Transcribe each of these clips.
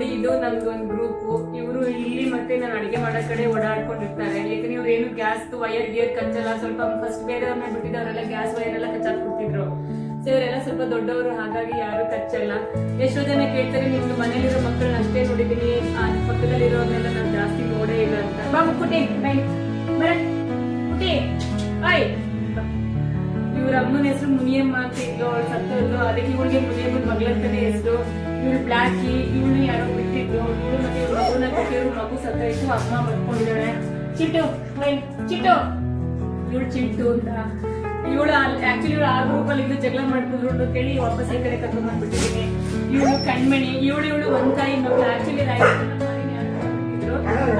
ನೋಡಿ ಇದು ನಮ್ದು ಒಂದು ಗ್ರೂಪ್. ಇವರು ಇಲ್ಲಿ ಮತ್ತೆ ನಾನು ಅಡಿಗೆ ಮಾಡೋ ಕಡೆ ಓಡಾಡ್ಕೊಂಡಿರ್ತಾರೆ. ಯಾಕಂದ್ರೆ ಇವ್ರು ಏನು ಗ್ಯಾಸ್ ವೈರ್ ಗೇರ್ ಕಚ್ಚಲ್ಲ. ಸ್ವಲ್ಪ ಫಸ್ಟ್ ಬೇರೆಯವ್ರನ್ನ ಬಿಟ್ಟಿದ್ದವರೆಲ್ಲ ಗ್ಯಾಸ್ ವೈರ್ ಎಲ್ಲ ಕಚ್ಚಾಕ್ಬಿಡ್ತಿದ್ರು. ಸೊ ಇವರೆಲ್ಲ ಸ್ವಲ್ಪ ದೊಡ್ಡವರು, ಹಾಗಾಗಿ ಯಾರು ಕಚ್ಚಲ್ಲ. ಎಷ್ಟೋ ಜನ ಕೇಳ್ತಾರೆ ನಿಮ್ದು ಮನೇಲಿರೋ ಮಕ್ಕಳನ್ನ ಅಷ್ಟೇ ನೋಡಿದೀನಿ, ಪಕ್ಕದಲ್ಲಿರೋರ್ನೆಲ್ಲ ನಾನು ಜಾಸ್ತಿ ನೋಡೇ ಇಲ್ಲ ಅಂತ. ಬಾ ಮುಕ್ಕುಟಿ ಮುಟ್ಟಿ ಆಯ್. ಇವ್ರ ಅಮ್ಮನ ಹೆಸರು ಮುನಿಯಮ್ಮ ಅಂತ ಇದ್ಲು, ಅವಳು ಸತ್ತೋದ್ಲು. ಅದಕ್ಕೆ ಇವಳಿಗೆ ಮುನಿಯಮ್ಮನ ಮಗಳಂತಾನೆ ಹೆಸರು. ಇವಳು ಬ್ಲಾಕಿ, ಇವಳು ಯಾರೋ ಬಿಟ್ಟಿದ್ರು. ಇವಳು ಮತ್ತೆ ಇವ್ರ ಮಗುನ ಕೊಟ್ಟಿದ್ರು, ಮಗು ಸತ್ತೋಯ್ತು, ಅಮ್ಮ ಮಾಡ್ಕೊಂಡಿದ್ದಾಳೆ. ಚಿಟ್ಟು ಚಿಟ್ಟು, ಇವಳು ಚಿಟ್ಟು ಅಂತ. ಇವಳು ಆಕ್ಚುಲಿ ಇವಳು ಆ ಗ್ರೂಪ್ ಅಲ್ಲಿ ಇದ್ದು ಜಗಳ ಮಾಡ್ತಿದ್ರು ಅಂತ ಹೇಳಿ ವಾಪಸ್ ಈ ಕಡೆ ಕರ್ಕೊಂಡ್ ಬಂದ್ಬಿಟ್ಟಿದ್ದೀನಿ. ಇವಳು ಕಣ್ಮಣಿ, ಇವಳು ಒಂದ್ ತಾಯಿ ಮಗಳು. ಆಕ್ಚುಲಿ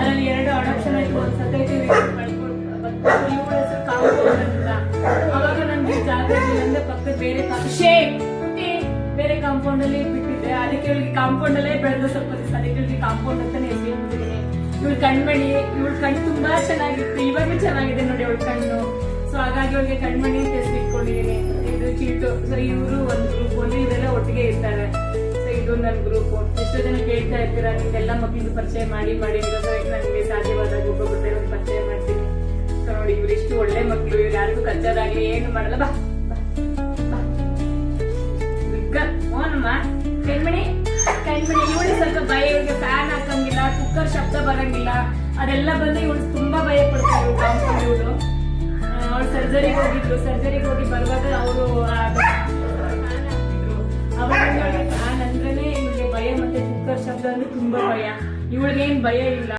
ಅದ್ರಲ್ಲಿ 2 ಅಡಾಪ್ಷನ್ ಆಯ್ತು, ಒಂದ್ ಸತ್ತೈತೆ. ಇವಳ ಹೆಸರು ಕಾಂಪೌಂಡ್ ಅಂತ. ಅವಾಗ ನನ್ಗೆ ಜಾಗ ಅಂದ್ರೆ ಪಕ್ಕದ ಬೇರೆ ಕಾಂಪೌಂಡ್ ಅಲ್ಲಿ ಬಿಟ್ಟಿದ್ದೆ. ಅದಕ್ಕೆ ಇವಳಿಗೆ ಕಾಂಪೌಂಡ್ ಅಲ್ಲೇ ಬೆಳೆದು ಸ್ವಲ್ಪ ದಿವಸ, ಅದಕ್ಕೆ ಇವಳಿಗೆ ಕಾಂಪೌಂಡ್ ಅಂತಾನೆ ಹೆಸರು ಇಟ್ಟಿದ್ದೀನಿ. ಇವಳು ಕಣ್ಮಣಿ, ಇವಳು ಕಣ್ಣು ತುಂಬಾ ಚೆನ್ನಾಗಿತ್ತು, ಇವಾಗ್ಲೂ ಚೆನ್ನಾಗಿದೆ ನೋಡಿ ಅವಳ ಕಣ್ಣು. ಸೊ ಹಾಗಾಗಿ ಅವಳಿಗೆ ಕಣ್ಮಣಿ ಅಂತ ಹೆಸರು ಇಟ್ಕೊಂಡಿದ್ದೀನಿ. ಇದು ಚೀಟು. ಸೊ ಇವರು ಒಂದು ಗ್ರೂಪ್, ಒಂದು ಇವರೆಲ್ಲ ಒಟ್ಟಿಗೆ ಇರ್ತಾರೆ. ಸೊ ಇದು ನನ್ನ ಗ್ರೂಪ್. ಎಷ್ಟೋ ಜನ ಕೇಳ್ತಾ ಇರ್ತೀರಾ ನಿಮ್ದೆಲ್ಲ ಮಕ್ಳಿಗೆ ಪರಿಚಯ ಮಾಡಿ ಸೊ ನನಗೆ ಸಾಧ್ಯವಾದಾಗ ಒಬ್ಬೊಬ್ಬರೇ ಒಂದು ಪರಿಚಯ ಮಾಡ್ತೀನಿ. ಸೊ ನೋಡಿ ಇವ್ರು ಇಷ್ಟು ಒಳ್ಳೆ ಮಕ್ಳು, ಇವ್ರು ಯಾರಿಗೂ ಕಚ್ಚೋದಾಗ್ಲಿ ಏನು ಮಾಡಲ್ಲ. ಬಾ ಕಣ್ಮಣಿ. ಇವಳು ಸ್ವಲ್ಪ ಭಯ, ಇವಳಿಗೆ ಫ್ಯಾನ್ ಹಾಕಂಗಿಲ್ಲ, ಕುಕ್ಕರ್ ಶಬ್ದ ಬರಂಗಿಲ್ಲ, ಅದೆಲ್ಲ ಬಂದು ಇವಳು ತುಂಬಾ ಭಯ ಪಡ್ತಾರೆ. ಇವಳು ಅವ್ರು ಸರ್ಜರಿಗೆ ಹೋಗಿ ಬರುವಾಗ ಅವರು ಫ್ಯಾನ್ ಹಾಕ್ತಿದ್ರು. ಅವಾಗ ಫ್ಯಾನ್ ಅಂದ್ರೇನೆ ಇವಳಿಗೆ ಭಯ, ಮತ್ತೆ ಕುಕ್ಕರ್ ಶಬ್ದ ಅಂದ್ರೆ ತುಂಬಾ ಭಯ. ಇವಳಿಗೇನ್ ಭಯ ಇಲ್ಲ.